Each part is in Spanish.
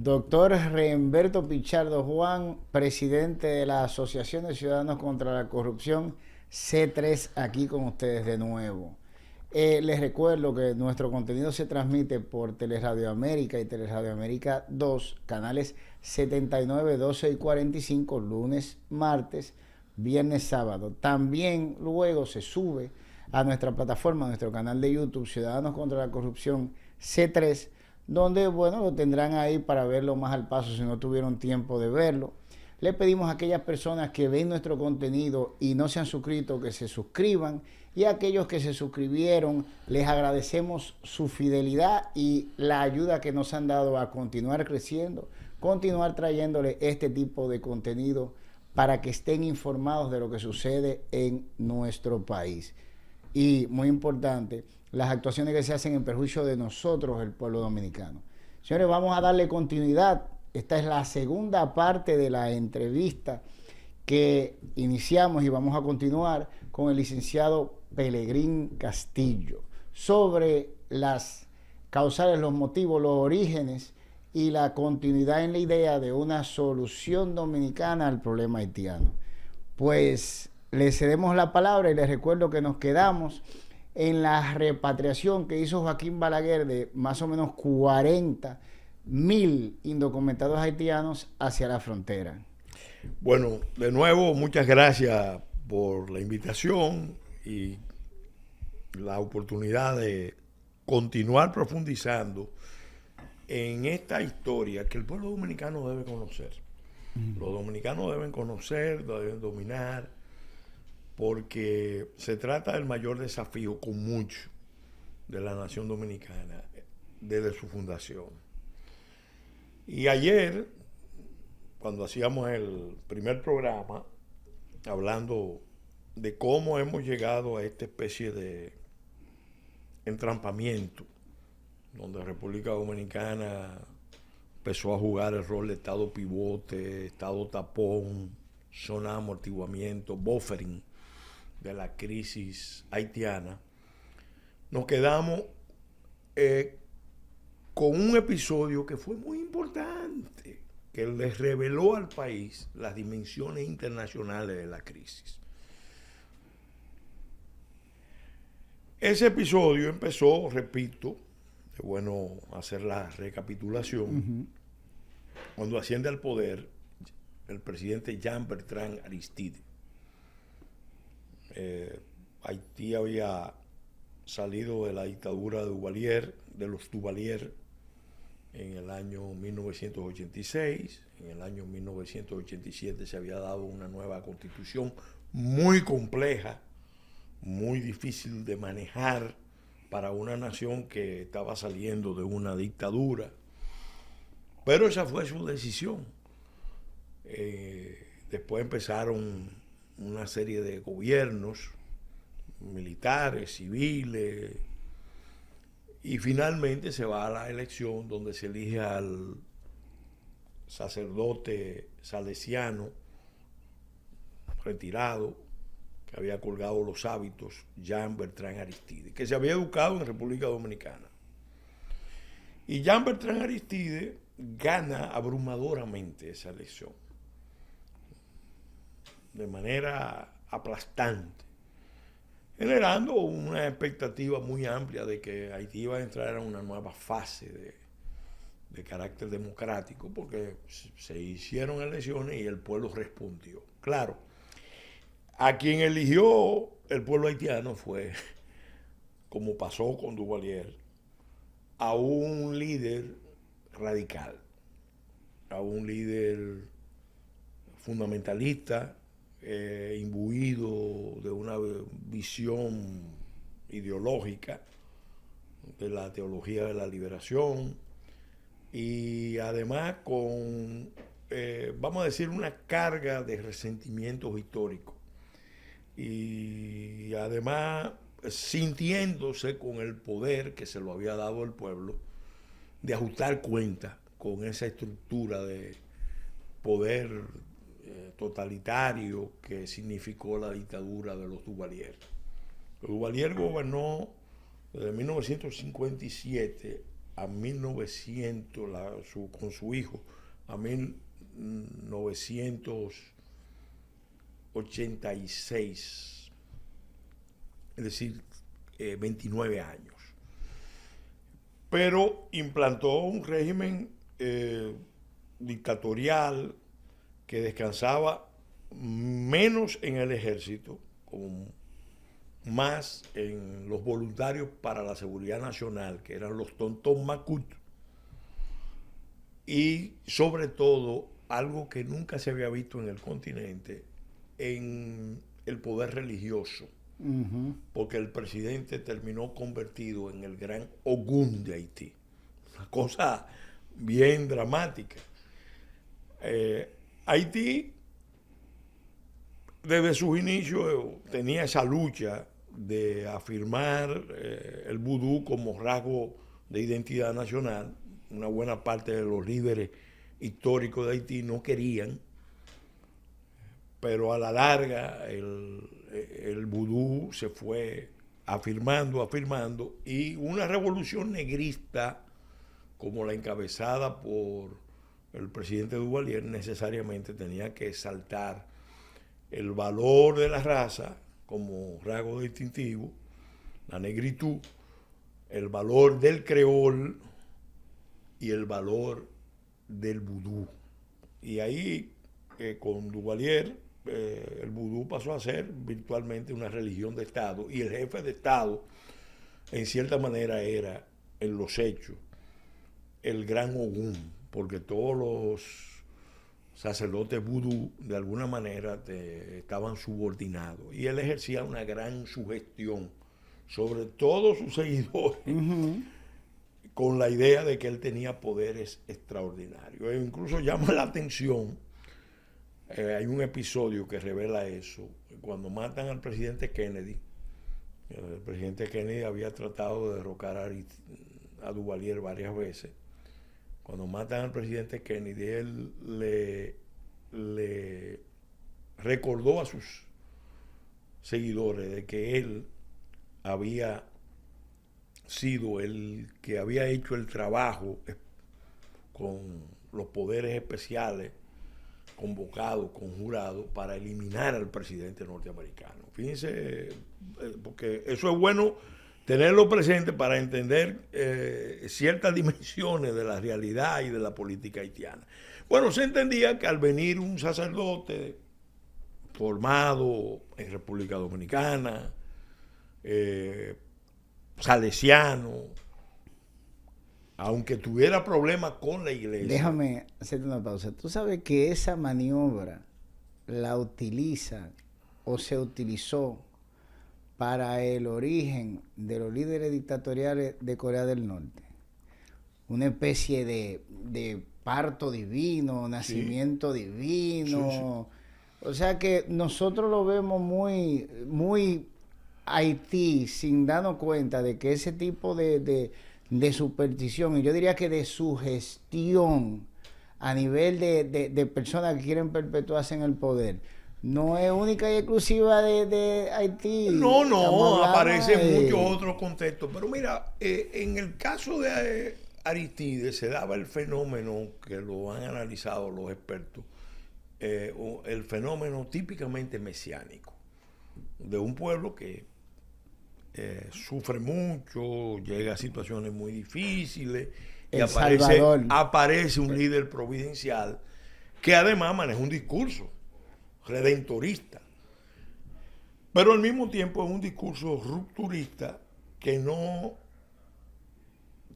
Doctor Reimberto Pichardo Juan, presidente de la Asociación de Ciudadanos contra la Corrupción, C3, aquí con ustedes de nuevo. Les recuerdo que nuestro contenido se transmite por Teleradio América y Teleradio América 2, canales 79, 12 y 45, lunes, martes, viernes, sábado. También luego se sube a nuestra plataforma, a nuestro canal de YouTube, Ciudadanos contra la Corrupción C3, donde, bueno, lo tendrán ahí para verlo más al paso si no tuvieron tiempo de verlo. Le pedimos a aquellas personas que ven nuestro contenido y no se han suscrito que se suscriban, y a aquellos que se suscribieron les agradecemos su fidelidad y la ayuda que nos han dado a continuar creciendo, continuar trayéndole este tipo de contenido para que estén informados de lo que sucede en nuestro país. Y muy importante, las actuaciones que se hacen en perjuicio de nosotros, el pueblo dominicano. Señores, vamos a darle continuidad. Esta es la segunda parte de la entrevista que iniciamos y vamos a continuar con el licenciado Pelegrín Castillo sobre las causales, los motivos, los orígenes y la continuidad en la idea de una solución dominicana al problema haitiano. Pues le cedemos la palabra y les recuerdo que nos quedamos en la repatriación que hizo Joaquín Balaguer de más o menos 40,000 indocumentados haitianos hacia la frontera. Bueno, de nuevo, muchas gracias por la invitación y la oportunidad de continuar profundizando en esta historia que el pueblo dominicano debe conocer. Los dominicanos deben conocer, deben dominar, porque se trata del mayor desafío con mucho de la nación dominicana desde su fundación. Y ayer, cuando hacíamos el primer programa, hablando de cómo hemos llegado a esta especie de entrampamiento, donde República Dominicana empezó a jugar el rol de Estado pivote, Estado tapón, zona de amortiguamiento, buffering de la crisis haitiana, nos quedamos con un episodio que fue muy importante, que les reveló al país las dimensiones internacionales de la crisis. Ese episodio empezó, repito, es bueno hacer la recapitulación, cuando asciende al poder el presidente Jean-Bertrand Aristide. Haití había salido de la dictadura de Duvalier, de los Duvalier, en el año 1986. En el año 1987 se había dado una nueva constitución muy compleja, muy difícil de manejar para una nación que estaba saliendo de una dictadura. Pero esa fue su decisión. Después empezaron una serie de gobiernos militares, civiles, y finalmente se va a la elección donde se elige al sacerdote salesiano retirado, que había colgado los hábitos, Jean-Bertrand Aristide, que se había educado en República Dominicana. Y Jean-Bertrand Aristide gana abrumadoramente esa elección, de manera aplastante, generando una expectativa muy amplia de que Haití iba a entrar en una nueva fase de carácter democrático, porque se hicieron elecciones y el pueblo respondió. Claro, a quien eligió el pueblo haitiano fue, como pasó con Duvalier, a un líder radical, a un líder fundamentalista, imbuido de una visión ideológica de la teología de la liberación, y además con, vamos a decir, una carga de resentimientos históricos, y además sintiéndose con el poder que se lo había dado el pueblo de ajustar cuentas con esa estructura de poder totalitario que significó la dictadura de los Duvalier. Duvalier gobernó desde 1957 a 1900, con su hijo, a 1986, es decir, 29 años. Pero implantó un régimen dictatorial que descansaba menos en el ejército, más en los voluntarios para la seguridad nacional, que eran los Tontón Macut, y sobre todo, algo que nunca se había visto en el continente, en el poder religioso, porque el presidente terminó convertido en el gran Ogún de Haití. Una cosa bien dramática. Haití, desde sus inicios, tenía esa lucha de afirmar el vudú como rasgo de identidad nacional. Una buena parte de los líderes históricos de Haití no querían, pero a la larga el vudú se fue afirmando, y una revolución negrista como la encabezada por el presidente Duvalier necesariamente tenía que exaltar el valor de la raza como rasgo distintivo, la negritud, el valor del creol y el valor del vudú. Y ahí, con Duvalier, el vudú pasó a ser virtualmente una religión de Estado, y el jefe de Estado, en cierta manera, era, en los hechos, el gran Ogún, porque todos los sacerdotes vudú, de alguna manera, estaban subordinados, y él ejercía una gran sugestión sobre todos sus seguidores, con la idea de que él tenía poderes extraordinarios. E incluso llama la atención, hay un episodio que revela eso, cuando matan al presidente Kennedy. El presidente Kennedy había tratado de derrocar a Duvalier varias veces. Cuando matan al presidente Kennedy, él le recordó a sus seguidores de que él había sido el que había hecho el trabajo con los poderes especiales convocados, conjurados, para eliminar al presidente norteamericano. Fíjense, porque eso es bueno tenerlo presente para entender ciertas dimensiones de la realidad y de la política haitiana. Bueno, se entendía que al venir un sacerdote formado en República Dominicana, salesiano, aunque tuviera problemas con la iglesia. Déjame hacerte una pausa. Tú sabes que esa maniobra la utiliza o se utilizó para el origen de los líderes dictatoriales de Corea del Norte. Una especie de parto divino, nacimiento divino. Sí. O sea que nosotros lo vemos muy Haití, sin darnos cuenta de que ese tipo de superstición, y yo diría que de sugestión a nivel de personas que quieren perpetuarse en el poder, no es única y exclusiva de Haití. No, aparece en muchos otros contextos. Pero mira, en el caso de Aristides se daba el fenómeno que lo han analizado los expertos, el fenómeno típicamente mesiánico, de un pueblo que sufre mucho, llega a situaciones muy difíciles, y aparece un líder providencial que además maneja un discurso redentorista, pero al mismo tiempo es un discurso rupturista que no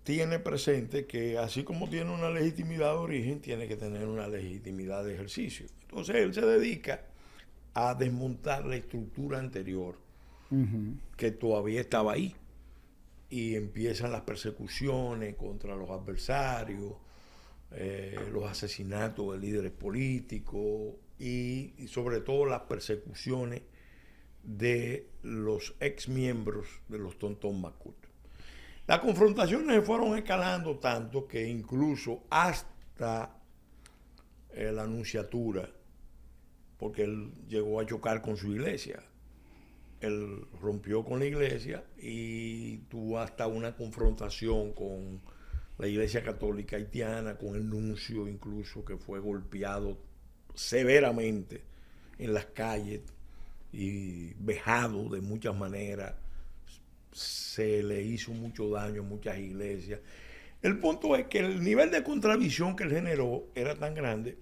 tiene presente que, así como tiene una legitimidad de origen, tiene que tener una legitimidad de ejercicio. Entonces él se dedica a desmontar la estructura anterior, que todavía estaba ahí, y empiezan las persecuciones contra los adversarios, los asesinatos de líderes políticos, y sobre todo las persecuciones de los ex miembros de los Tontón Macut. Las confrontaciones se fueron escalando tanto que incluso hasta la nunciatura, porque él llegó a chocar con su iglesia. Él rompió con la iglesia y tuvo hasta una confrontación con la Iglesia Católica Haitiana, con el nuncio incluso, que fue golpeado severamente en las calles y vejado de muchas maneras. Se le hizo mucho daño a muchas iglesias. El punto es que el nivel de contradicción que él generó era tan grande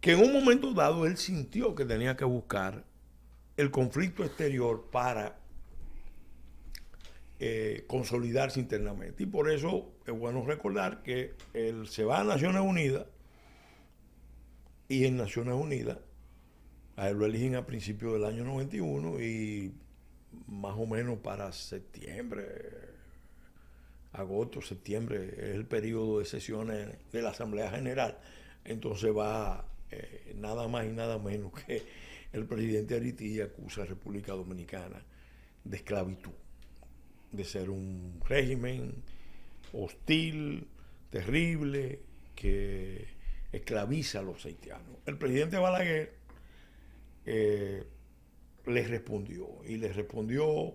que en un momento dado él sintió que tenía que buscar el conflicto exterior para consolidarse internamente. Y por eso es bueno recordar que él se va a Naciones Unidas, y en Naciones Unidas a él lo eligen a principios del año 91 y más o menos para septiembre, agosto, septiembre, es el periodo de sesiones de la Asamblea General. Entonces va nada más y nada menos que el presidente Haití acusa a República Dominicana de esclavitud, de ser un régimen hostil, terrible, que esclaviza a los haitianos. El presidente Balaguer le respondió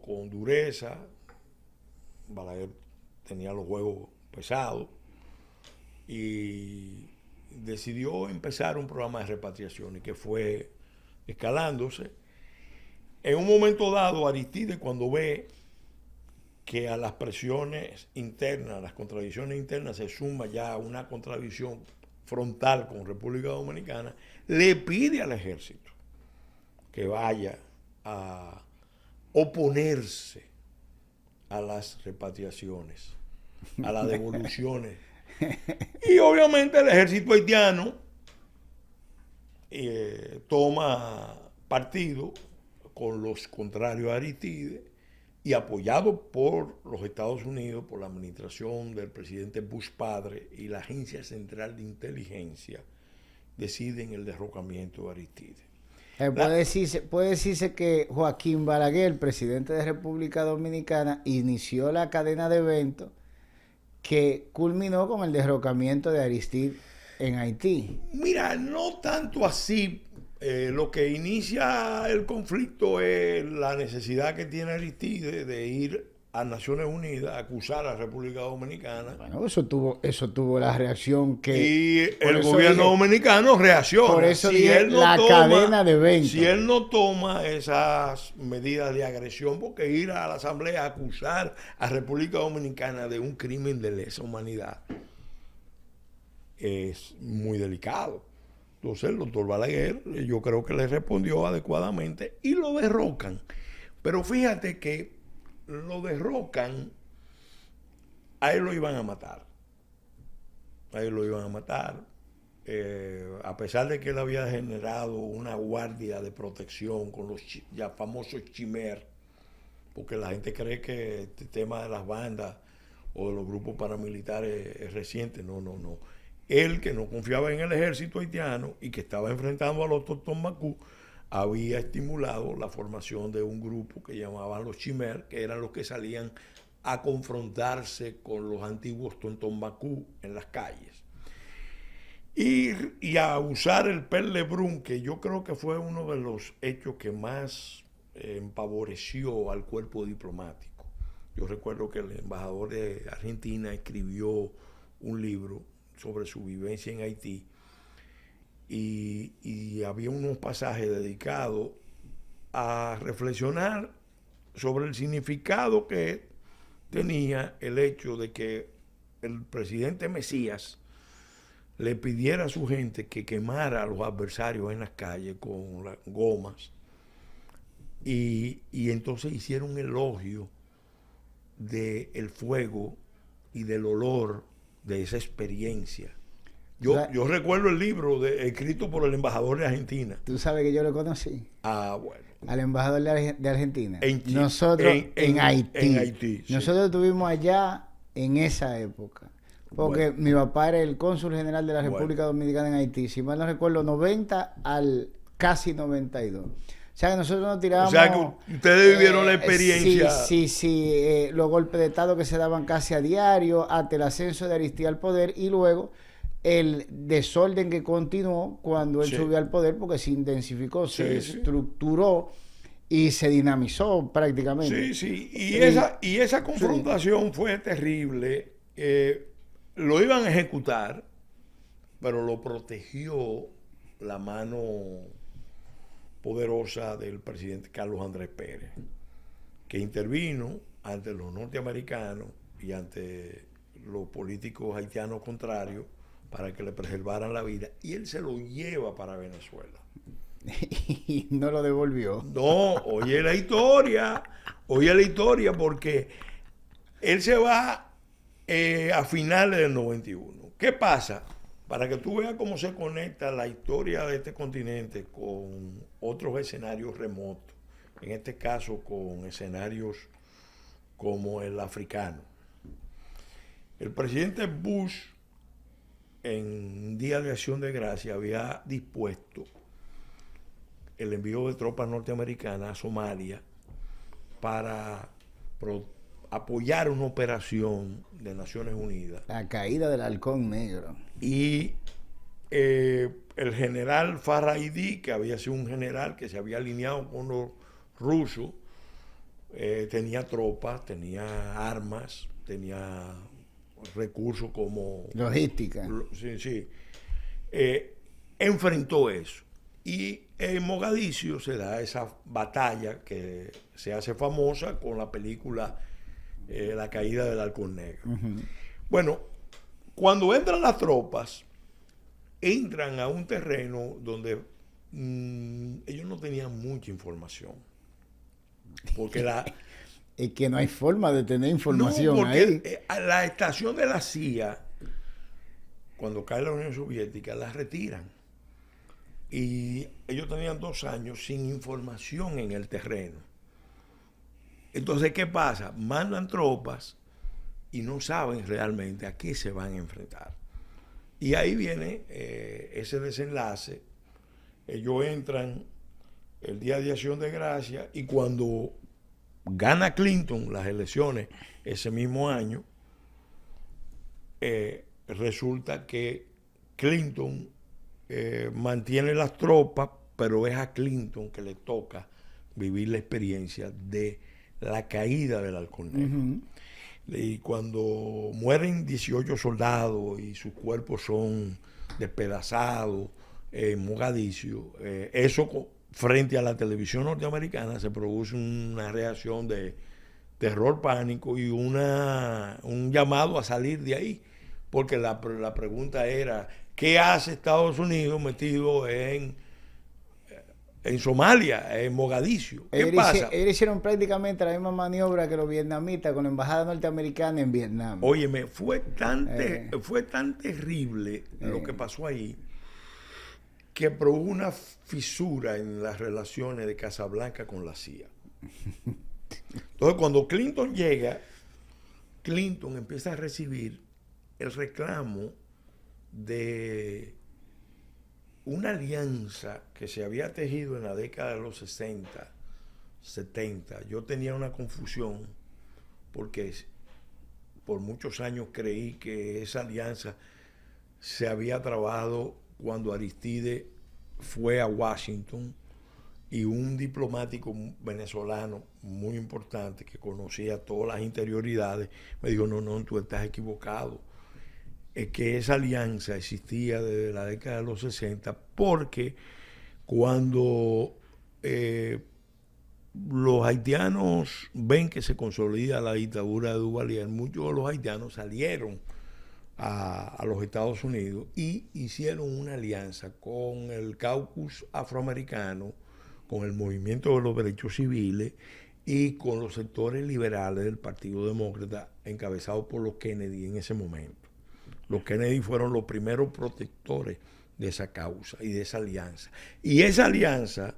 con dureza. Balaguer tenía los huevos pesados y decidió empezar un programa de repatriación y que fue escalándose. En un momento dado, Aristide, cuando ve que a las presiones internas, a las contradicciones internas, se suma ya una contradicción frontal con República Dominicana, le pide al ejército que vaya a oponerse a las repatriaciones, a las devoluciones. Y obviamente el ejército haitiano toma partido con los contrarios a Aristide y apoyado por los Estados Unidos, por la administración del presidente Bush padre y la Agencia Central de Inteligencia, deciden el derrocamiento de Aristide. Puede decirse que Joaquín Balaguer, presidente de República Dominicana, inició la cadena de eventos que culminó con el derrocamiento de Aristide en Haití. Mira, no tanto así. Lo que inicia el conflicto es la necesidad que tiene Aristide de ir a Naciones Unidas a acusar a la República Dominicana. Bueno, eso tuvo la reacción que... Y el gobierno dominicano reacciona. Por eso cadena de eventos. Si él no toma esas medidas de agresión, porque ir a la Asamblea a acusar a República Dominicana de un crimen de lesa humanidad es muy delicado. Entonces el doctor Balaguer, yo creo que le respondió adecuadamente y lo derrocan. Pero fíjate que lo derrocan, a él lo iban a matar. A él lo iban a matar. A pesar de que él había generado una guardia de protección con los ya famosos chimer, porque la gente cree que este tema de las bandas o de los grupos paramilitares es reciente. No. Él, que no confiaba en el ejército haitiano y que estaba enfrentando a los Totombacú, había estimulado la formación de un grupo que llamaban los Chimer, que eran los que salían a confrontarse con los antiguos Totombacú en las calles. Y a usar el Perlebrun, que yo creo que fue uno de los hechos que más empavoreció al cuerpo diplomático. Yo recuerdo que el embajador de Argentina escribió un libro sobre su vivencia en Haití y había unos pasajes dedicados a reflexionar sobre el significado que tenía el hecho de que el presidente Mesías le pidiera a su gente que quemara a los adversarios en las calles con las gomas y entonces hicieron un elogio del fuego y del olor de esa experiencia. Yo recuerdo el libro escrito por el embajador de Argentina. Tú sabes que yo lo conocí. Ah, bueno. Al embajador de Argentina. Nosotros en Haití. Nosotros estuvimos allá en esa época. Porque mi papá era el cónsul general de la República Dominicana en Haití. Si mal no recuerdo, 90 al casi 92. O sea que nosotros nos tirábamos... O sea que ustedes vivieron la experiencia... Sí. Los golpes de Estado que se daban casi a diario, hasta el ascenso de Aristide al poder y luego el desorden que continuó cuando él subió al poder porque se intensificó, se estructuró y se dinamizó prácticamente. Y esa confrontación fue terrible. lo iban a ejecutar, pero lo protegió la mano poderosa del presidente Carlos Andrés Pérez, que intervino ante los norteamericanos y ante los políticos haitianos contrarios para que le preservaran la vida, y él se lo lleva para Venezuela. Y no lo devolvió. No, oye la historia, porque él se va a finales del 91. ¿Qué pasa? Para que tú veas cómo se conecta la historia de este continente con otros escenarios remotos, en este caso con escenarios como el africano. El presidente Bush, en Día de Acción de Gracia, había dispuesto el envío de tropas norteamericanas a Somalia para apoyar una operación de Naciones Unidas. La caída del halcón negro. Y el general Farraidi, que había sido un general que se había alineado con los rusos, tenía tropas, tenía armas, tenía recursos como... Logística. Sí, sí. Enfrentó eso. Y en Mogadiscio se da esa batalla que se hace famosa con la película La caída del halcón negro. Bueno, cuando entran las tropas, entran a un terreno donde ellos no tenían mucha información. Porque es que no hay forma de tener información no, ahí. A la estación de la CIA, cuando cae la Unión Soviética, la retiran. Y ellos tenían 2 años sin información en el terreno. Entonces, ¿qué pasa? Mandan tropas y no saben realmente a qué se van a enfrentar. Y ahí viene ese desenlace. Ellos entran el Día de Acción de Gracia, y cuando gana Clinton las elecciones ese mismo año, resulta que Clinton mantiene las tropas, pero es a Clinton que le toca vivir la experiencia de la caída del halcón negro. Y cuando mueren 18 soldados y sus cuerpos son despedazados en Mogadiscio, eso frente a la televisión norteamericana se produce una reacción de terror, pánico y un llamado a salir de ahí, porque la pregunta era: ¿qué hace Estados Unidos metido en Somalia, en Mogadiscio? ¿Qué pasa? Ellos hicieron prácticamente la misma maniobra que los vietnamitas con la embajada norteamericana en Vietnam. Óyeme, fue tan terrible lo que pasó ahí, que produjo una fisura en las relaciones de Casablanca con la CIA. Entonces, cuando Clinton llega, Clinton empieza a recibir el reclamo de una alianza que se había tejido en la década de los 60, 70. Yo tenía una confusión porque por muchos años creí que esa alianza se había trabado cuando Aristide fue a Washington, y un diplomático venezolano muy importante que conocía todas las interioridades me dijo: no, tú estás equivocado. Es que esa alianza existía desde la década de los 60, porque cuando los haitianos ven que se consolida la dictadura de Duvalier, muchos de los haitianos salieron a los Estados Unidos y hicieron una alianza con el caucus afroamericano, con el movimiento de los derechos civiles y con los sectores liberales del Partido Demócrata, encabezados por los Kennedy en ese momento. Los Kennedy fueron los primeros protectores de esa causa y de esa alianza. Y esa alianza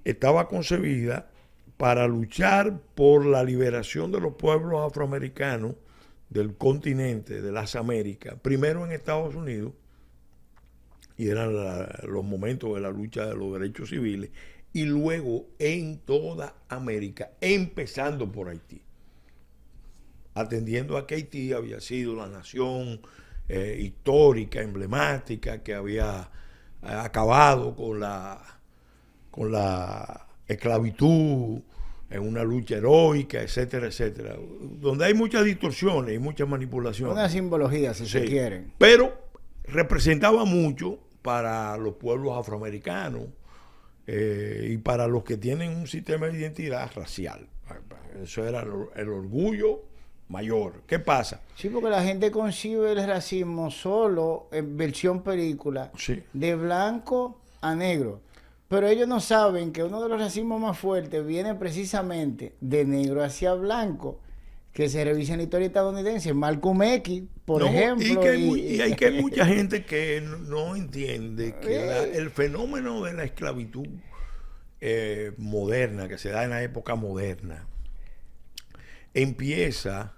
estaba concebida para luchar por la liberación de los pueblos afroamericanos del continente, de las Américas, primero en Estados Unidos, y eran los momentos de la lucha de los derechos civiles, y luego en toda América, empezando por Haití, atendiendo a que Haití había sido la nación histórica, emblemática, que había acabado con la esclavitud en una lucha heroica, etcétera, etcétera, donde hay muchas distorsiones y muchas manipulaciones. Una simbología, si se quieren. Pero representaba mucho para los pueblos afroamericanos y para los que tienen un sistema de identidad racial. Eso era el orgullo mayor. ¿Qué pasa? Sí, porque la gente concibe el racismo solo en versión película, Sí. de blanco a negro. Pero ellos no saben que uno de los racismos más fuertes viene precisamente de negro hacia blanco, que se revisa en la historia estadounidense. Malcolm X, por ejemplo. Y hay que mucha gente que no entiende que el fenómeno de la esclavitud moderna, que se da en la época moderna, empieza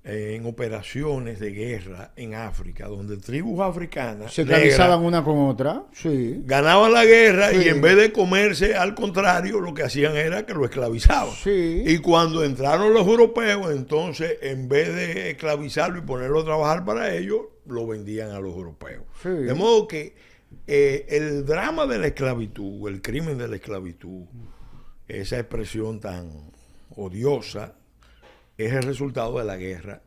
en operaciones de guerra en África, donde tribus africanas se esclavizaban una con otra, sí, ganaban la guerra, sí, y en vez de comerse, al contrario, lo que hacían era que lo esclavizaban. Sí. Y cuando entraron los europeos, entonces, en vez de esclavizarlo y ponerlo a trabajar para ellos, lo vendían a los europeos. Sí. De modo que el drama de la esclavitud, el crimen de la esclavitud, esa expresión tan odiosa, es el resultado de la guerra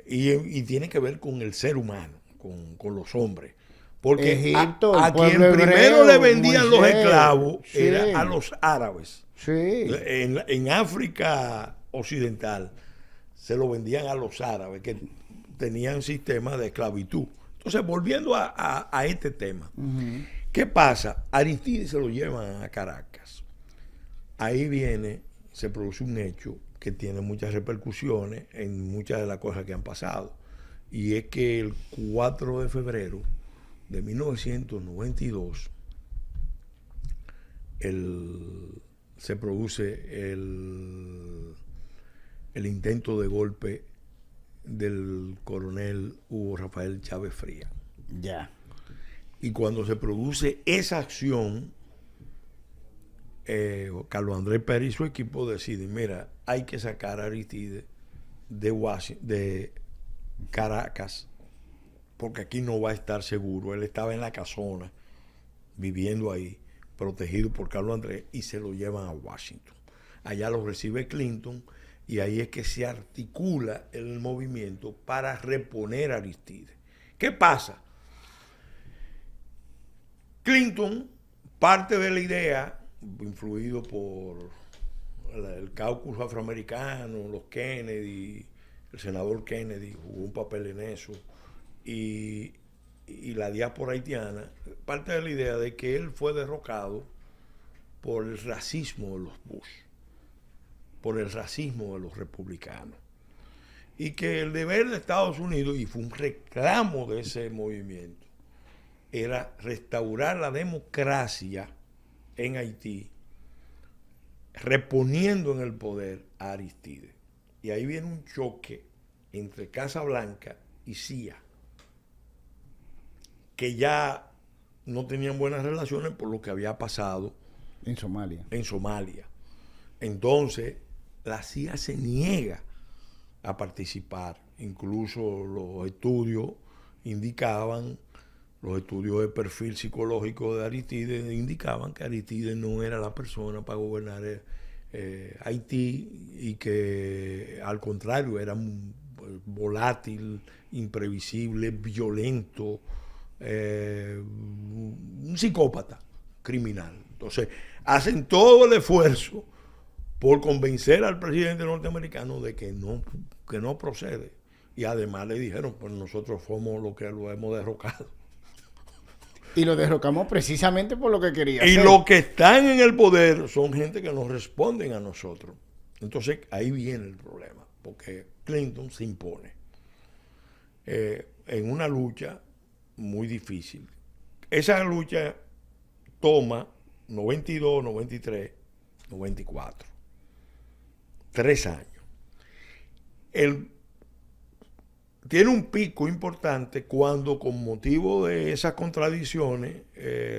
y tiene que ver con el ser humano, con los hombres. Porque Egipto, a quien primero le vendían los esclavos era a los árabes. Sí. En África Occidental se lo vendían a los árabes, que tenían sistemas de esclavitud. Entonces, volviendo a este tema, ¿qué pasa? Aristides se lo llevan a Caracas. Ahí se produce un hecho que tiene muchas repercusiones en muchas de las cosas que han pasado. Y es que el 4 de febrero de 1992 se produce el intento de golpe del coronel Hugo Rafael Chávez Frías. Ya. Y cuando se produce esa acción, Carlos Andrés Pérez y su equipo deciden, mira, hay que sacar a Aristides de Caracas, porque aquí no va a estar seguro. Él estaba en la casona, viviendo ahí, protegido por Carlos Andrés, y se lo llevan a Washington. Allá lo recibe Clinton, y ahí es que se articula el movimiento para reponer a Aristides. ¿Qué pasa? Clinton parte de la idea, influido por el caucus afroamericano, los Kennedy, el senador Kennedy jugó un papel en eso, y la diáspora haitiana, parte de la idea de que él fue derrocado por el racismo de los Bush, por el racismo de los republicanos, y que el deber de Estados Unidos, y fue un reclamo de ese movimiento, era restaurar la democracia en Haití, reponiendo en el poder a Aristides. Y ahí viene un choque entre Casa Blanca y CIA, que ya no tenían buenas relaciones por lo que había pasado en Somalia. Entonces, la CIA se niega a participar. Incluso los estudios de perfil psicológico de Aristides indicaban que Aristides no era la persona para gobernar Haití, y que al contrario era volátil, imprevisible, violento, un psicópata criminal. Entonces hacen todo el esfuerzo por convencer al presidente norteamericano de que no procede, y además le dijeron, pues nosotros fuimos los que lo hemos derrocado. Y lo derrocamos precisamente por lo que quería y hacer. Los que están en el poder son gente que nos responden a nosotros. Entonces ahí viene el problema, porque Clinton se impone en una lucha muy difícil. Esa lucha toma 92, 93, 94. 3 años. Tiene un pico importante cuando, con motivo de esas contradicciones,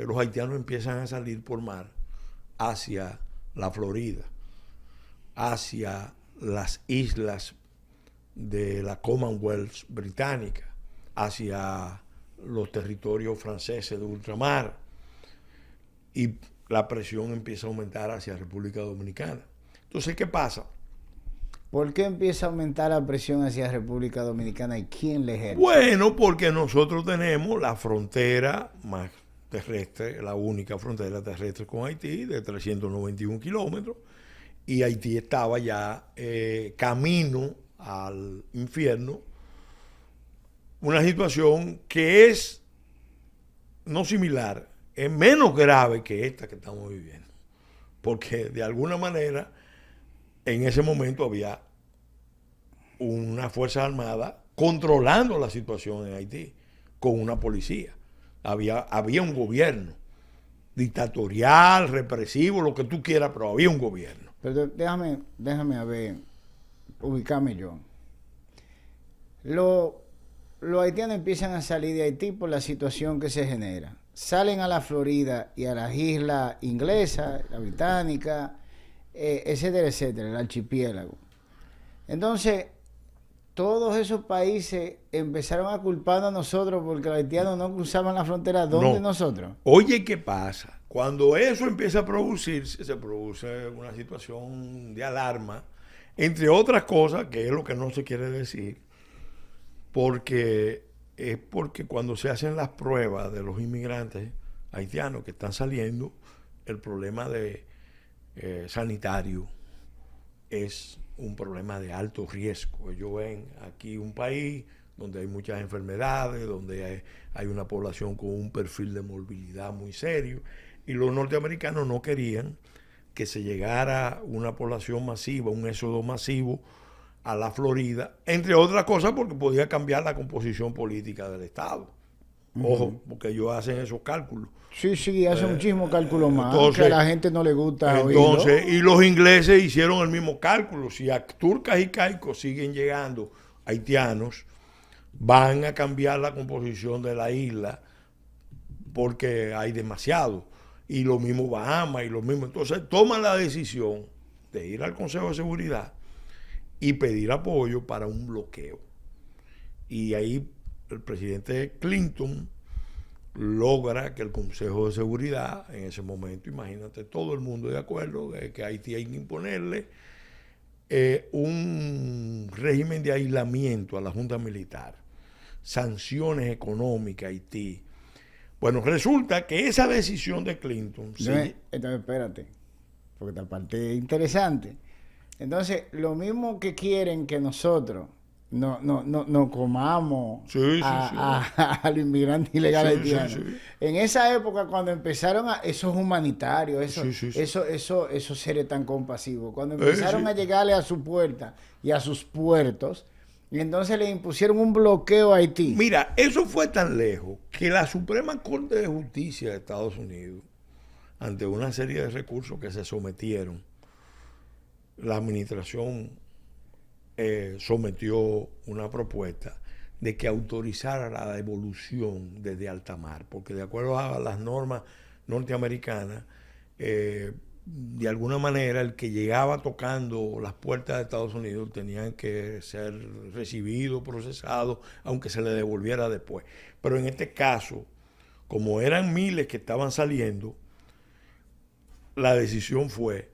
los haitianos empiezan a salir por mar hacia la Florida, hacia las islas de la Commonwealth británica, hacia los territorios franceses de ultramar. Y la presión empieza a aumentar hacia República Dominicana. Entonces, ¿qué pasa? ¿Por qué empieza a aumentar la presión hacia República Dominicana y quién le ejerce? Bueno, porque nosotros tenemos la frontera más terrestre, la única frontera terrestre con Haití, de 391 kilómetros, y Haití estaba ya camino al infierno. Una situación que es no similar, es menos grave que esta que estamos viviendo, porque de alguna manera en ese momento había una fuerza armada controlando la situación en Haití, con una policía. Había un gobierno dictatorial, represivo, lo que tú quieras, pero había un gobierno. Pero déjame a ver, ubicarme yo. Los haitianos empiezan a salir de Haití por la situación que se genera. Salen a la Florida y a las islas inglesas, la británica, etcétera, etcétera, el archipiélago. Entonces, todos esos países empezaron a culpar a nosotros porque los haitianos no cruzaban la frontera donde nosotros. Oye, ¿qué pasa? Cuando eso empieza a producirse, se produce una situación de alarma, entre otras cosas, que es lo que no se quiere decir, porque cuando se hacen las pruebas de los inmigrantes haitianos que están saliendo, el problema sanitario es un problema de alto riesgo. Ellos ven aquí un país donde hay muchas enfermedades, donde hay una población con un perfil de morbilidad muy serio, y los norteamericanos no querían que se llegara una población masiva, un éxodo masivo a la Florida, entre otras cosas porque podía cambiar la composición política del Estado. Ojo, porque ellos hacen esos cálculos. Sí, hacen muchísimos cálculos más, entonces, que a la gente no le gusta entonces, oírlo. Y los ingleses hicieron el mismo cálculo. Si a turcas y caicos siguen llegando haitianos, van a cambiar la composición de la isla porque hay demasiado. Y lo mismo Bahamas y lo mismo. Entonces toman la decisión de ir al Consejo de Seguridad y pedir apoyo para un bloqueo. Y ahí el presidente Clinton logra que el Consejo de Seguridad, en ese momento, imagínate, todo el mundo de acuerdo de que Haití hay que imponerle un régimen de aislamiento a la Junta Militar, sanciones económicas a Haití. Bueno, resulta que esa decisión de Clinton... Entonces, espérate, porque esta parte es interesante. Entonces, lo mismo que quieren que nosotros no comamos a los inmigrantes ilegales haitianos. En esa época, cuando empezaron eso es humanitario, esos seres tan compasivos, cuando empezaron a llegarle a su puerta y a sus puertos, y entonces le impusieron un bloqueo a Haití. Mira, eso fue tan lejos que la Suprema Corte de Justicia de Estados Unidos, ante una serie de recursos que se sometieron, la administración sometió una propuesta de que autorizara la devolución desde alta mar, porque de acuerdo a las normas norteamericanas, de alguna manera el que llegaba tocando las puertas de Estados Unidos tenían que ser recibido, procesado, aunque se le devolviera después. Pero en este caso, como eran miles que estaban saliendo, la decisión fue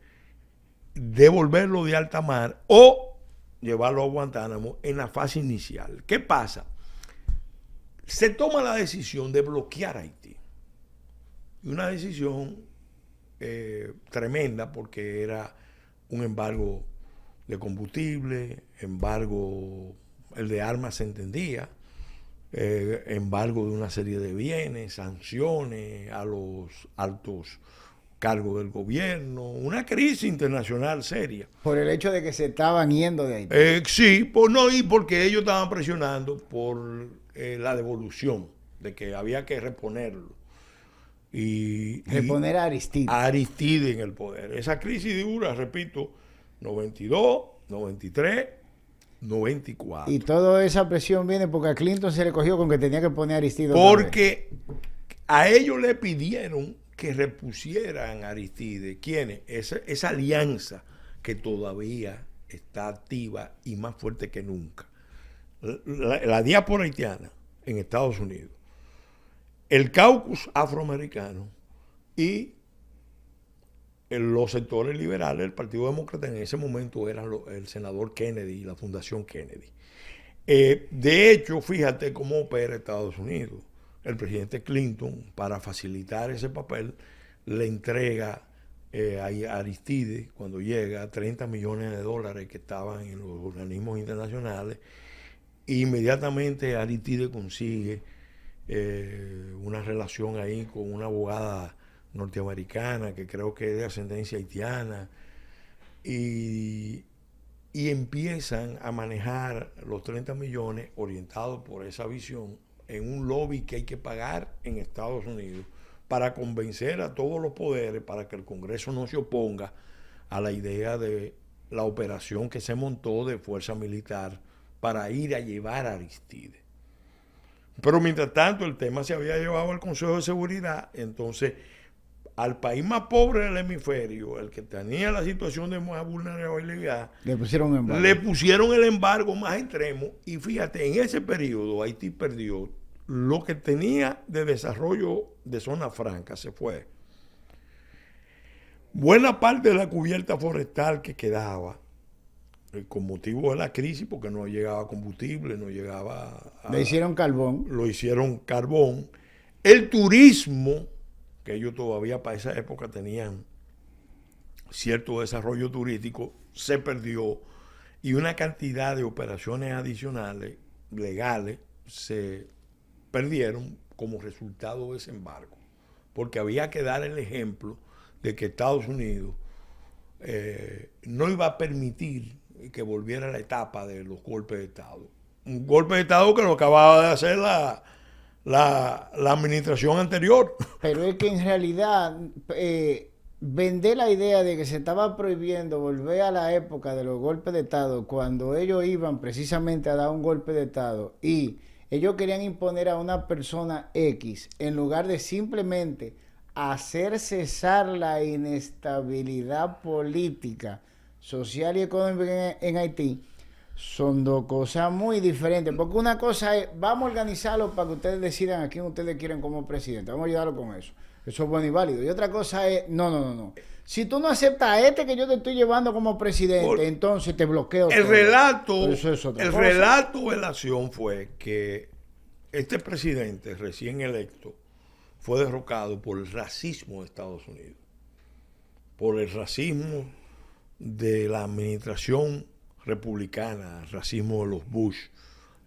devolverlo de alta mar o llevarlo a Guantánamo en la fase inicial. ¿Qué pasa? Se toma la decisión de bloquear a Haití. Y una decisión tremenda, porque era un embargo de combustible, embargo, el de armas se entendía, embargo de una serie de bienes, sanciones a los altos cargos del gobierno, una crisis internacional seria. Por el hecho de que se estaban yendo de Haití. Sí, y porque ellos estaban presionando por la devolución, de que había que reponerlo. Reponer a Aristide. A Aristide en el poder. Esa crisis dura, repito, 92, 93, 94. Y toda esa presión viene porque a Clinton se le cogió con que tenía que poner a Aristide. Porque a ellos le pidieron que repusieran a Aristide. ¿Quiénes? Esa alianza que todavía está activa y más fuerte que nunca. La diáspora haitiana en Estados Unidos, el caucus afroamericano y los sectores liberales del Partido Demócrata en ese momento eran el senador Kennedy y la Fundación Kennedy. De hecho, fíjate cómo opera Estados Unidos. El presidente Clinton, para facilitar ese papel, le entrega a Aristide, cuando llega, 30 millones de dólares que estaban en los organismos internacionales. E inmediatamente Aristide consigue una relación ahí con una abogada norteamericana que creo que es de ascendencia haitiana, y empiezan a manejar los 30 millones orientados por esa visión en un lobby que hay que pagar en Estados Unidos para convencer a todos los poderes para que el Congreso no se oponga a la idea de la operación que se montó de fuerza militar para ir a llevar a Aristide. Pero mientras tanto el tema se había llevado al Consejo de Seguridad. Entonces al país más pobre del hemisferio, el que tenía la situación de más vulnerabilidad, le pusieron el embargo más extremo. Y fíjate, en ese periodo Haití perdió lo que tenía de desarrollo de zona franca, se fue. Buena parte de la cubierta forestal que quedaba, con motivo de la crisis, porque no llegaba combustible, no llegaba... Le hicieron carbón. Lo hicieron carbón. El turismo, que ellos todavía para esa época tenían cierto desarrollo turístico, se perdió, y una cantidad de operaciones adicionales, legales, se perdieron como resultado de ese embargo, porque había que dar el ejemplo de que Estados Unidos no iba a permitir que volviera a la etapa de los golpes de Estado. Un golpe de Estado que lo acababa de hacer la administración anterior. Pero es que en realidad vender la idea de que se estaba prohibiendo volver a la época de los golpes de Estado, cuando ellos iban precisamente a dar un golpe de Estado y ellos querían imponer a una persona X, en lugar de simplemente hacer cesar la inestabilidad política, social y económica en Haití, son dos cosas muy diferentes. Porque una cosa es, vamos a organizarlo para que ustedes decidan a quién ustedes quieren como presidente. Vamos a ayudarlo con eso. Eso es bueno y válido. Y otra cosa es, no. Si tú no aceptas a este que yo te estoy llevando como presidente, entonces te bloqueo. El relato de la acción fue que este presidente recién electo fue derrocado por el racismo de Estados Unidos, por el racismo de la administración republicana, el racismo de los Bush,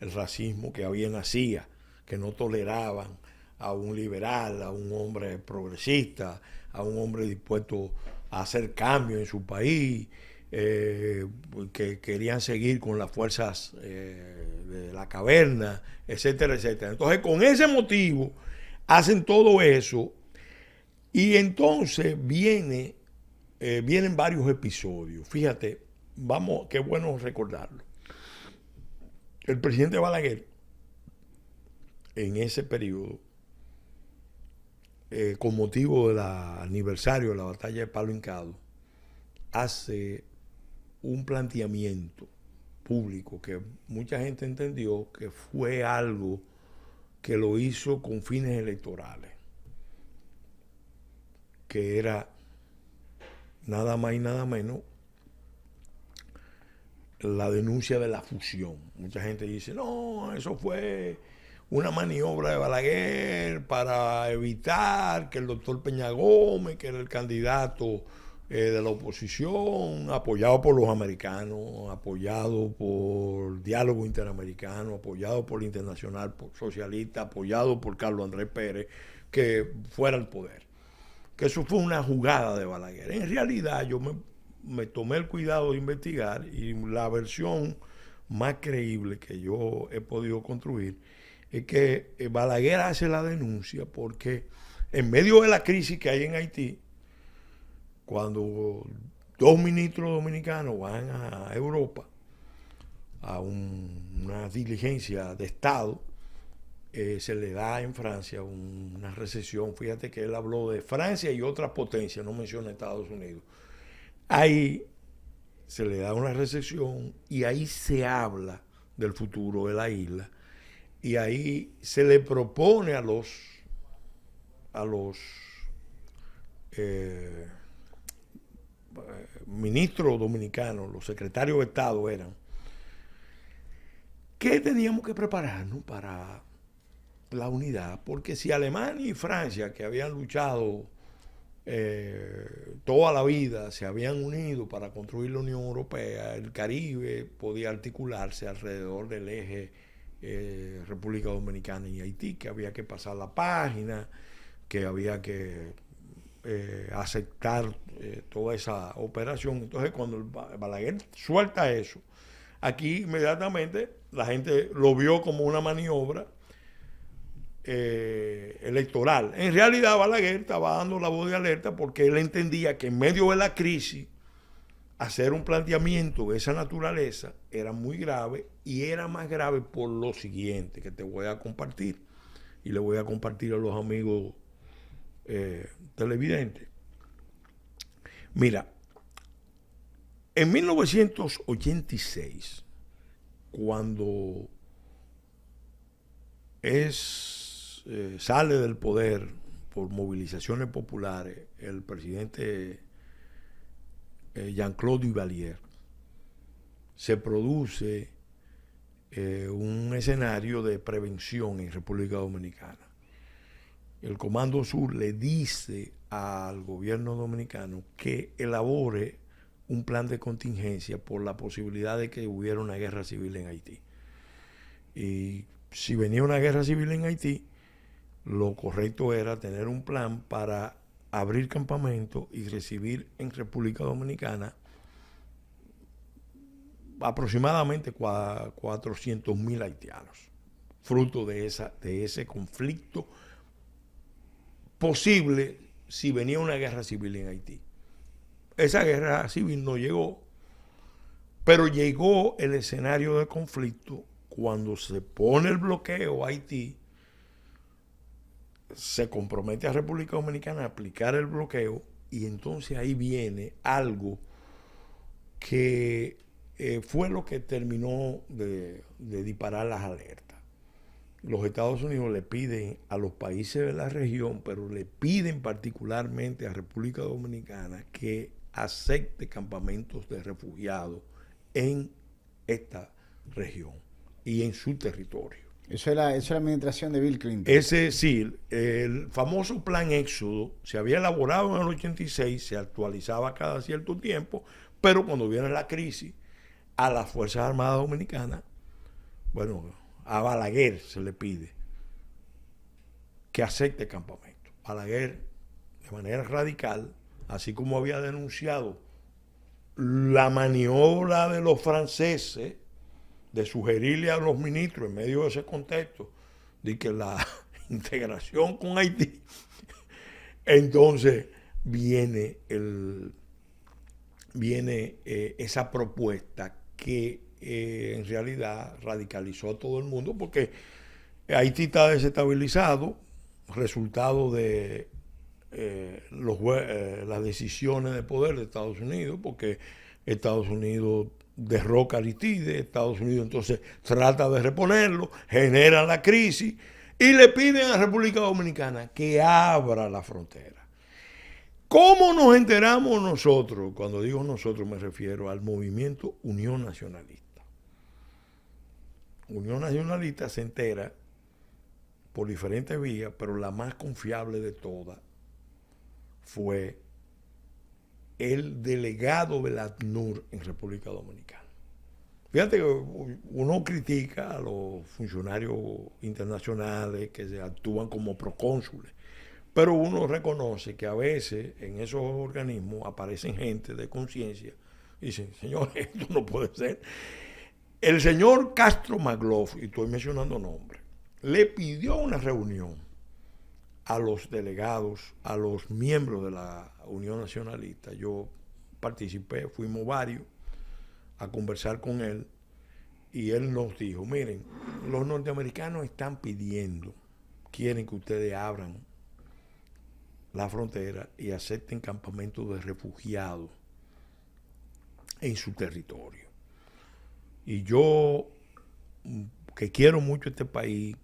el racismo que había en la CIA, que no toleraban a un liberal, a un hombre progresista, a un hombre dispuesto a hacer cambios en su país, que querían seguir con las fuerzas de la caverna, etcétera, etcétera. Entonces, con ese motivo, hacen todo eso, y entonces vienen varios episodios. Fíjate, qué bueno recordarlo. El presidente Balaguer, en ese periodo, con motivo del aniversario de la batalla de Palo Hincado, hace un planteamiento público que mucha gente entendió que fue algo que lo hizo con fines electorales, que era nada más y nada menos la denuncia de la fusión. Mucha gente dice, no, eso fue una maniobra de Balaguer para evitar que el doctor Peña Gómez, que era el candidato de la oposición, apoyado por los americanos, apoyado por Diálogo Interamericano, apoyado por la Internacional Socialista, apoyado por Carlos Andrés Pérez, que fuera al poder. Que eso fue una jugada de Balaguer. En realidad yo me tomé el cuidado de investigar, y la versión más creíble que yo he podido construir es que Balaguer hace la denuncia porque en medio de la crisis que hay en Haití, cuando dos ministros dominicanos van a Europa a una diligencia de Estado, se le da en Francia una recesión. Fíjate que él habló de Francia y otras potencias, no menciona Estados Unidos. Ahí se le da una recesión y ahí se habla del futuro de la isla, y ahí se le propone a los ministros dominicanos, los secretarios de Estado eran, que teníamos que prepararnos para la unidad, porque si Alemania y Francia, que habían luchado toda la vida, se habían unido para construir la Unión Europea, el Caribe podía articularse alrededor del eje República Dominicana y Haití, que había que pasar la página, que había que aceptar toda esa operación. Entonces, cuando Balaguer suelta eso, aquí inmediatamente la gente lo vio como una maniobra electoral. En realidad, Balaguer estaba dando la voz de alerta porque él entendía que en medio de la crisis hacer un planteamiento de esa naturaleza era muy grave, y era más grave por lo siguiente que te voy a compartir, y le voy a compartir a los amigos televidentes. Mira, en 1986, cuando sale del poder por movilizaciones populares el presidente Jean-Claude Duvalier, se produce un escenario de prevención en República Dominicana. El Comando Sur le dice al gobierno dominicano que elabore un plan de contingencia por la posibilidad de que hubiera una guerra civil en Haití. Y si venía una guerra civil en Haití, lo correcto era tener un plan para abrir campamentos y recibir en República Dominicana aproximadamente 400.000 haitianos, fruto de ese conflicto posible si venía una guerra civil en Haití. Esa guerra civil no llegó, pero llegó el escenario de conflicto cuando se pone el bloqueo a Haití. Se compromete a República Dominicana a aplicar el bloqueo, y entonces ahí viene algo que fue lo que terminó de disparar las alertas. Los Estados Unidos le piden a los países de la región, pero le piden particularmente a República Dominicana que acepte campamentos de refugiados en esta región y en su territorio. Eso es la administración de Bill Clinton. Ese sí, el famoso plan Éxodo se había elaborado en el 86, se actualizaba cada cierto tiempo, pero cuando viene la crisis, a las Fuerzas Armadas Dominicanas, bueno, a Balaguer se le pide que acepte campamento. Balaguer, de manera radical, así como había denunciado la maniobra de los franceses de sugerirle a los ministros en medio de ese contexto de que la integración con Haití, entonces viene esa propuesta que en realidad radicalizó a todo el mundo, porque Haití está desestabilizado, resultado de las decisiones de poder de Estados Unidos, porque Estados Unidos derroca a Aristide, Estados Unidos entonces trata de reponerlo, genera la crisis y le piden a la República Dominicana que abra la frontera. ¿Cómo nos enteramos nosotros? Cuando digo nosotros me refiero al movimiento Unión Nacionalista. Unión Nacionalista se entera por diferentes vías, pero la más confiable de todas fue el delegado del ACNUR en República Dominicana. Fíjate que uno critica a los funcionarios internacionales que se actúan como procónsules, pero uno reconoce que a veces en esos organismos aparecen gente de conciencia y dicen, señor, esto no puede ser. El señor Castro Magloff, y estoy mencionando nombres, le pidió una reunión a los delegados, a los miembros de la Unión Nacionalista. Yo participé, fuimos varios a conversar con él, y él nos dijo, miren, los norteamericanos están pidiendo, quieren que ustedes abran la frontera y acepten campamentos de refugiados en su territorio. Y yo, que quiero mucho este país,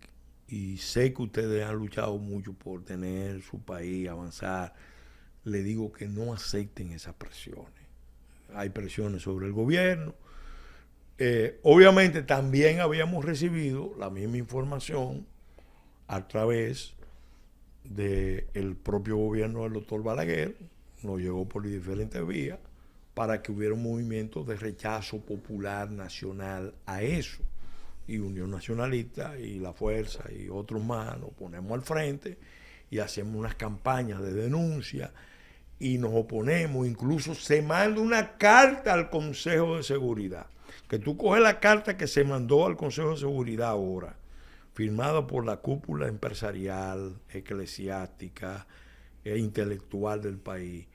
y sé que ustedes han luchado mucho por tener su país, avanzar, le digo que no acepten esas presiones. hay presiones sobre el gobierno. Obviamente también habíamos recibido la misma información a través del propio gobierno del doctor Balaguer, nos llegó por diferentes vías, para que hubiera un movimiento de rechazo popular nacional a eso. Y Unión Nacionalista y La Fuerza y otros más nos ponemos al frente y hacemos unas campañas de denuncia y nos oponemos. Incluso se manda una carta al Consejo de Seguridad, que tú coges la carta que se mandó al Consejo de Seguridad ahora, firmada por la cúpula empresarial, eclesiástica e intelectual del país,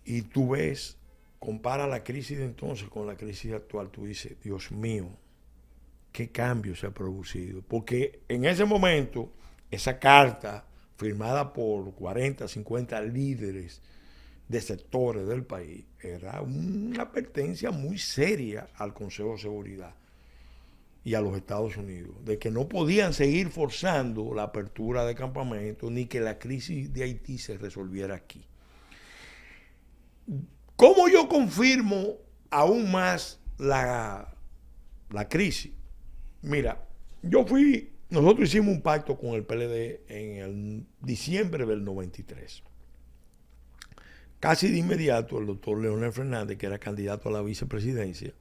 y tú ves, compara la crisis de entonces con la crisis actual, tú dices, Dios mío, qué cambio se ha producido. Porque en ese momento, esa carta firmada por 40, 50 líderes de sectores del país, era una advertencia muy seria al Consejo de Seguridad y a los Estados Unidos, de que no podían seguir forzando la apertura de campamentos ni que la crisis de Haití se resolviera aquí. ¿Cómo yo confirmo aún más la crisis? Mira, nosotros hicimos un pacto con el PLD en el diciembre del 93. Casi de inmediato el doctor Leonel Fernández, que era candidato a la vicepresidencia,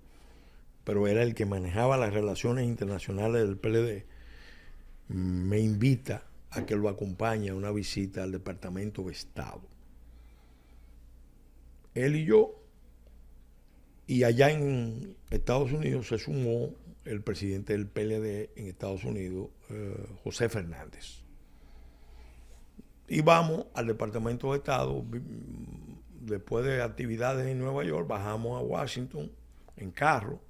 pero era el que manejaba las relaciones internacionales del PLD, me invita a que lo acompañe a una visita al Departamento de Estado. Él y yo, y allá en Estados Unidos se sumó el presidente del PLD en Estados Unidos, José Fernández. Y vamos al Departamento de Estado, después de actividades en Nueva York, bajamos a Washington en carro,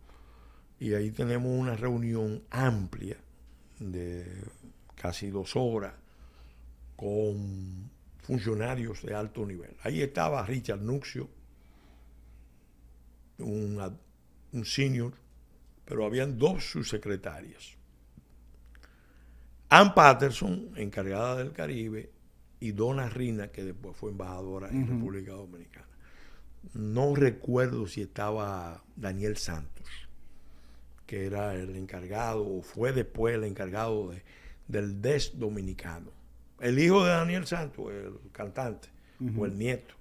y ahí tenemos una reunión amplia de casi 2 horas con funcionarios de alto nivel. Ahí estaba Richard Nuxio, un senior, pero habían 2 subsecretarias. Ann Patterson, encargada del Caribe, y Donna Rina, que después fue embajadora en República Dominicana. No recuerdo si estaba Daniel Santos, que era el encargado, o fue después el encargado del DES dominicano. El hijo de Daniel Santos, el cantante, o el nieto.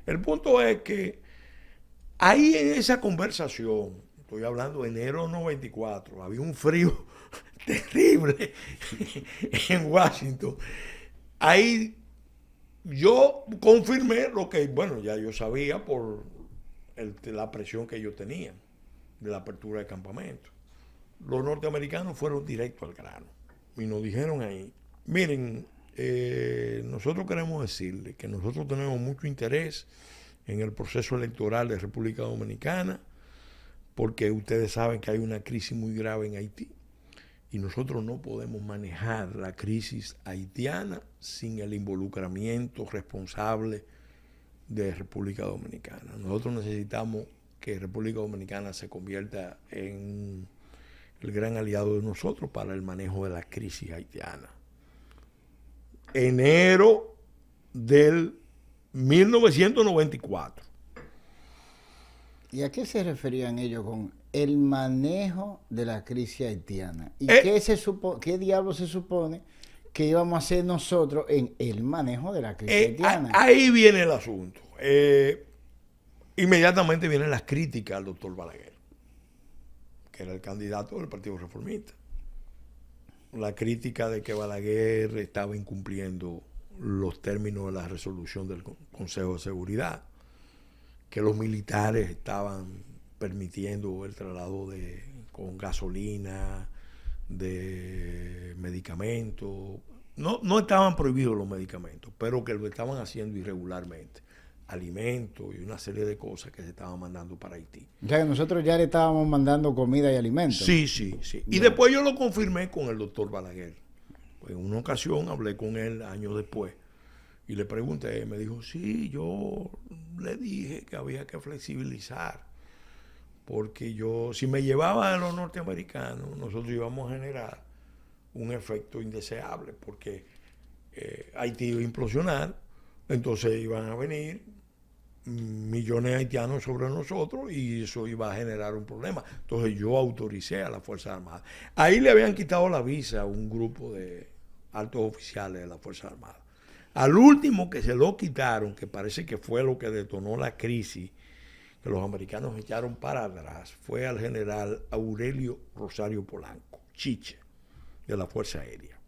El punto es que ahí en esa conversación, estoy hablando de enero 94, había un frío terrible en Washington. Ahí yo confirmé lo que, bueno, ya yo sabía por la presión que ellos tenían de la apertura de campamento. Los norteamericanos fueron directo al grano y nos dijeron ahí, miren, nosotros queremos decirles que nosotros tenemos mucho interés en el proceso electoral de República Dominicana, porque ustedes saben que hay una crisis muy grave en Haití y nosotros no podemos manejar la crisis haitiana sin el involucramiento responsable de República Dominicana. Nosotros necesitamos que República Dominicana se convierta en el gran aliado de nosotros para el manejo de la crisis haitiana. Enero del 1994. ¿Y a qué se referían ellos con el manejo de la crisis haitiana? ¿Y qué diablo se supone que íbamos a hacer nosotros en el manejo de la crisis haitiana? Ahí viene el asunto. Inmediatamente vienen las críticas al doctor Balaguer, que era el candidato del Partido Reformista. La crítica de que Balaguer estaba incumpliendo los términos de la resolución del Consejo de Seguridad, que los militares estaban permitiendo el traslado con gasolina, de medicamentos. No estaban prohibidos los medicamentos, pero que lo estaban haciendo irregularmente. Alimentos y una serie de cosas que se estaban mandando para Haití. Ya que nosotros ya le estábamos mandando comida y alimentos. Sí. Y después yo lo confirmé con el doctor Balaguer. En una ocasión hablé con él años después y le pregunté, me dijo, sí, yo le dije que había que flexibilizar, porque si me llevaba a los norteamericanos, nosotros íbamos a generar un efecto indeseable, porque Haití iba a implosionar, entonces iban a venir millones de haitianos sobre nosotros y eso iba a generar un problema. Entonces yo autoricé a las Fuerzas Armadas. Ahí le habían quitado la visa a un grupo de altos oficiales de las Fuerzas Armadas. Al último que se lo quitaron, que parece que fue lo que detonó la crisis, que los americanos echaron para atrás, fue al general Aurelio Rosario Polanco, Chiche, de la Fuerza Aérea.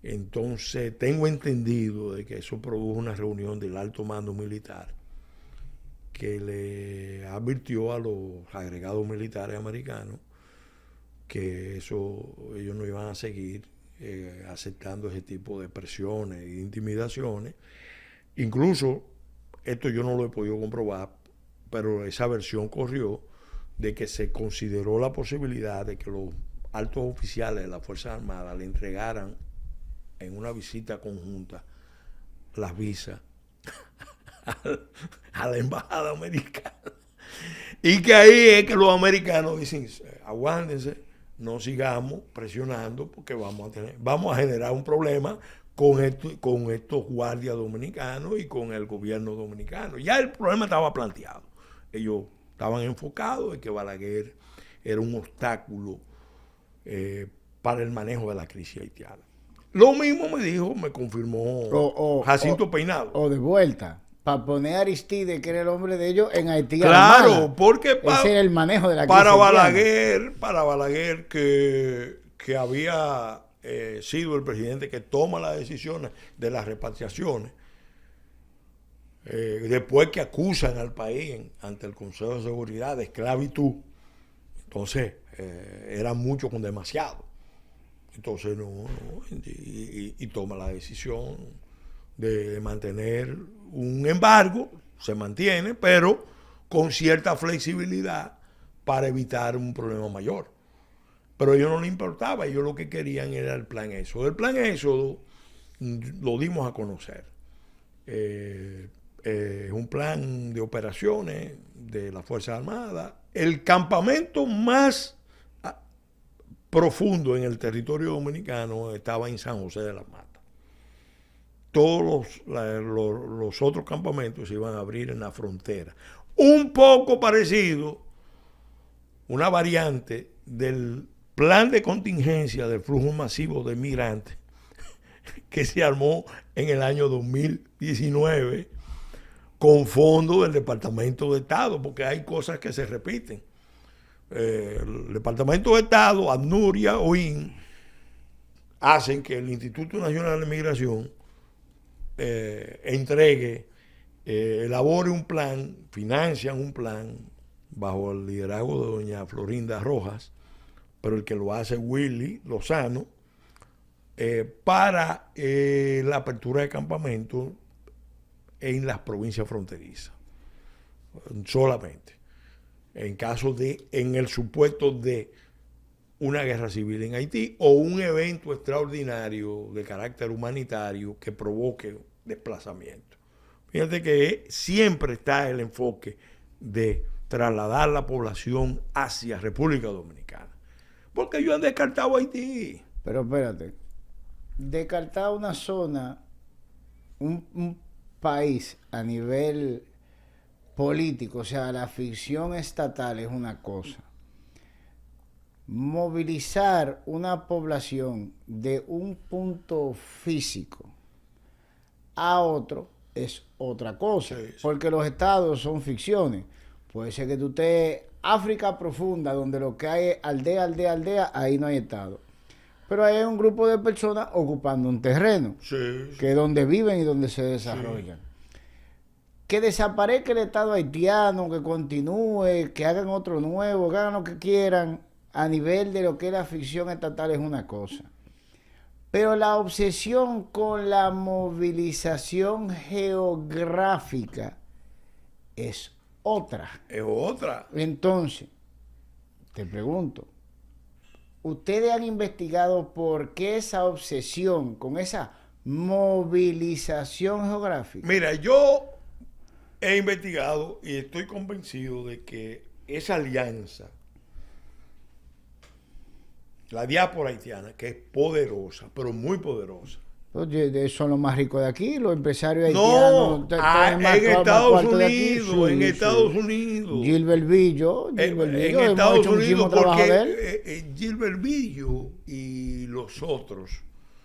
Entonces tengo entendido de que eso produjo una reunión del alto mando militar que le advirtió a los agregados militares americanos que eso ellos no iban a seguir aceptando ese tipo de presiones e intimidaciones. Incluso, esto yo no lo he podido comprobar, pero esa versión corrió de que se consideró la posibilidad de que los altos oficiales de las Fuerzas Armadas le entregaran en una visita conjunta las visas a la embajada americana. Y que ahí es que los americanos dicen, aguántense, no sigamos presionando porque vamos a generar un problema con estos guardias dominicanos y con el gobierno dominicano. Ya el problema estaba planteado. Ellos estaban enfocados en que Balaguer era un obstáculo para el manejo de la crisis haitiana. Lo mismo me confirmó Jacinto Peinado. O de vuelta, para poner a Aristide, que era el hombre de ellos, en Haití. Claro, porque ese era el manejo de la crisis para Balaguer, que había sido el presidente que toma las decisiones de las repatriaciones, después que acusan al país ante el Consejo de Seguridad de esclavitud, entonces era mucho con demasiado. Entonces y toma la decisión de mantener un embargo, se mantiene, pero con cierta flexibilidad para evitar un problema mayor. Pero a ellos no les importaba, ellos lo que querían era el plan Éxodo. El plan Éxodo lo dimos a conocer. Es un plan de operaciones de las Fuerzas Armadas. El campamento más profundo en el territorio dominicano estaba en San José de las Matas. Todos los otros campamentos se iban a abrir en la frontera. Un poco parecido, una variante del plan de contingencia del flujo masivo de migrantes que se armó en el año 2019 con fondos del Departamento de Estado, porque hay cosas que se repiten. El Departamento de Estado, ANURIA, OIN, hacen que el Instituto Nacional de Migración elabore un plan, financian un plan bajo el liderazgo de doña Florinda Rojas, pero el que lo hace Willy Lozano, para la apertura de campamentos en las provincias fronterizas, solamente. En el supuesto de una guerra civil en Haití o un evento extraordinario de carácter humanitario que provoque desplazamiento. Fíjate que siempre está el enfoque de trasladar la población hacia República Dominicana. Porque ellos han descartado Haití. Pero espérate, descartar una zona, un país a nivel político, o sea, la ficción estatal es una cosa. Movilizar una población de un punto físico a otro es otra cosa, sí. Porque los estados son ficciones. Puede ser que tú estés África profunda, donde lo que hay es aldea, ahí no hay estado. Pero hay un grupo de personas ocupando un terreno, sí. Que es donde viven y donde se desarrollan. Sí. Que desaparezca el Estado haitiano, que continúe, que hagan otro nuevo, que hagan lo que quieran, a nivel de lo que es la ficción estatal es una cosa. Pero la obsesión con la movilización geográfica es otra. Es otra. Entonces, te pregunto, ¿ustedes han investigado por qué esa obsesión con esa movilización geográfica? Mira, yo he investigado y estoy convencido de que esa alianza, la diáspora haitiana, que es poderosa, pero muy poderosa. Oye, son los más ricos de aquí, los empresarios No, haitianos. Tienen más en Estados cuarto de aquí. Unidos, Sí, en sí. Estados Unidos. Gilbert Villo, En hemos Estados hecho Unidos, muchísimo trabajo de él. porque Gilbert Villo y los otros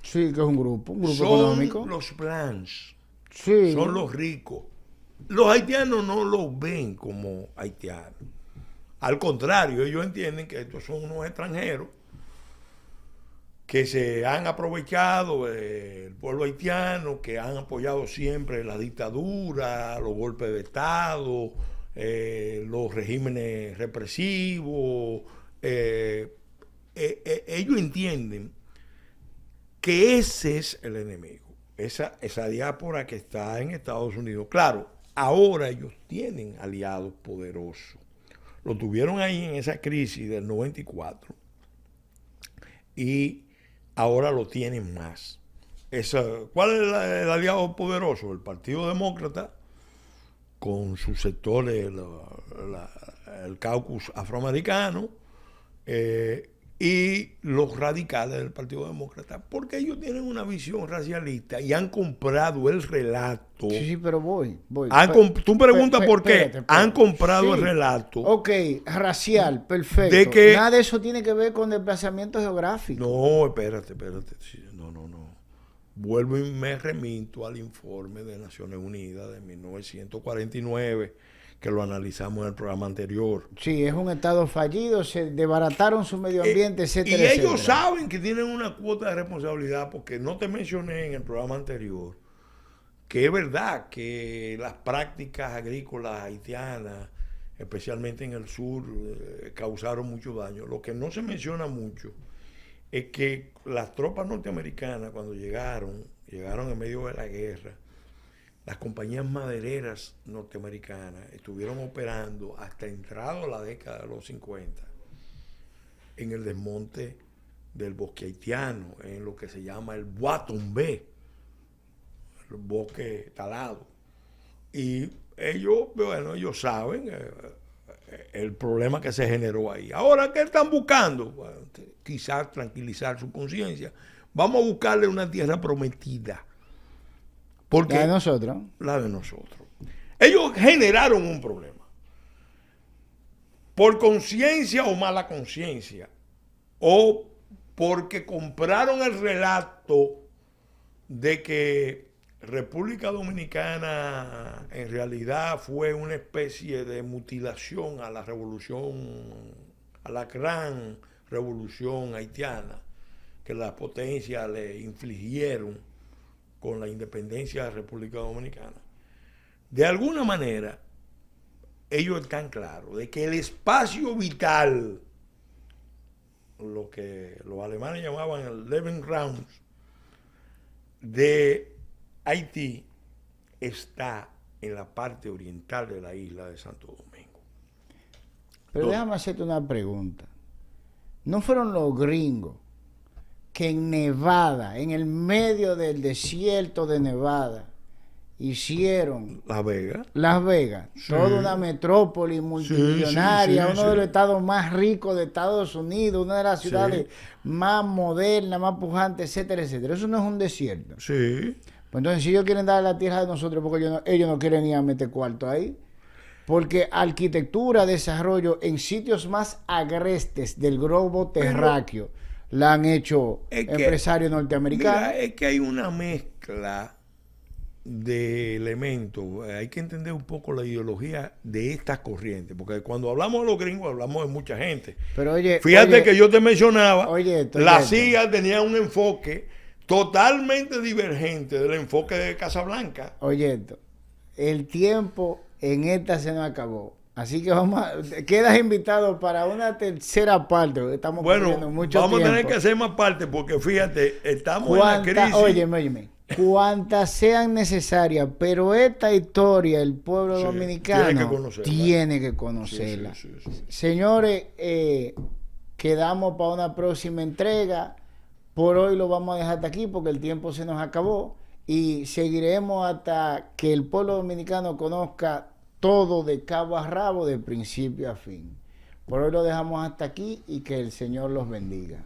Sí, que es un grupo son económico. los blancs, Sí. son los ricos. Los haitianos no los ven como haitianos. Al contrario, ellos entienden que estos son unos extranjeros que se han aprovechado del pueblo haitiano, que han apoyado siempre la dictadura, los golpes de Estado, los regímenes represivos. Ellos entienden que ese es el enemigo, esa diáspora que está en Estados Unidos. Claro, ahora ellos tienen aliados poderosos. Lo tuvieron ahí en esa crisis del 94 y ahora lo tienen más. ¿Cuál es el aliado poderoso? El Partido Demócrata, con sus sectores, el caucus afroamericano, y los radicales del Partido Demócrata, porque ellos tienen una visión racialista y han comprado el relato. Sí, pero voy. Tú preguntas por qué. Espérate. Han comprado Sí. el relato. Ok, racial, perfecto. De que- Nada de eso tiene que ver con desplazamiento geográfico. No, espérate. Sí, no. Vuelvo y me remito al informe de Naciones Unidas de 1949, que lo analizamos en el programa anterior. Sí, es un estado fallido, se desbarataron su medio ambiente, etcétera, Y ellos etcétera. saben que tienen una cuota de responsabilidad, porque no te mencioné en el programa anterior que es verdad que las prácticas agrícolas haitianas, especialmente en el sur, causaron mucho daño. Lo que no se menciona mucho es que las tropas norteamericanas, cuando llegaron en medio de la guerra, las compañías madereras norteamericanas estuvieron operando hasta entrado la década de los 50 en el desmonte del bosque haitiano, en lo que se llama el Bois Tombé, el bosque talado. Y ellos saben el problema que se generó ahí. Ahora, ¿qué están buscando? Bueno, quizás tranquilizar su conciencia. Vamos a buscarle una tierra prometida. Porque La de nosotros. La de nosotros. Ellos generaron un problema. Por conciencia o mala conciencia. O porque compraron el relato de que República Dominicana en realidad fue una especie de mutilación a la revolución, a la gran revolución haitiana que las potencias le infligieron con la independencia de la República Dominicana. De alguna manera, ellos están claros de que el espacio vital, lo que los alemanes llamaban el Lebensraum de Haití, está en la parte oriental de la isla de Santo Domingo. Pero déjame hacerte una pregunta. ¿No fueron los gringos que en Nevada, en el medio del desierto de Nevada, hicieron Las Vegas. Las Vegas, Sí. toda una metrópoli multimillonaria, sí, uno de los estados más ricos de Estados Unidos, una de las ciudades más modernas, más pujantes, etcétera, etcétera? Eso no es un desierto. Sí. Pues entonces, si ellos quieren dar la tierra de nosotros, porque ellos no quieren ni a meter cuarto ahí. Porque arquitectura, desarrollo en sitios más agrestes del globo terráqueo la han hecho empresarios norteamericanos. Mira, es que hay una mezcla de elementos. Hay que entender un poco la ideología de estas corrientes, porque cuando hablamos de los gringos hablamos de mucha gente. Pero oye, fíjate que yo te mencionaba, la esto. CIA tenía un enfoque totalmente divergente del enfoque de Casablanca. Oye, el tiempo en esta se nos acabó. Así que quedas invitado para una tercera parte. Estamos perdiendo mucho vamos tiempo. a tener que hacer más parte, porque fíjate, estamos en la crisis. Óyeme, cuantas sean necesarias, pero esta historia el pueblo dominicano tiene que conocerla. Sí. Señores, quedamos para una próxima entrega. Por hoy lo vamos a dejar hasta aquí porque el tiempo se nos acabó y seguiremos hasta que el pueblo dominicano conozca todo de cabo a rabo, de principio a fin. Por hoy lo dejamos hasta aquí y que el Señor los bendiga.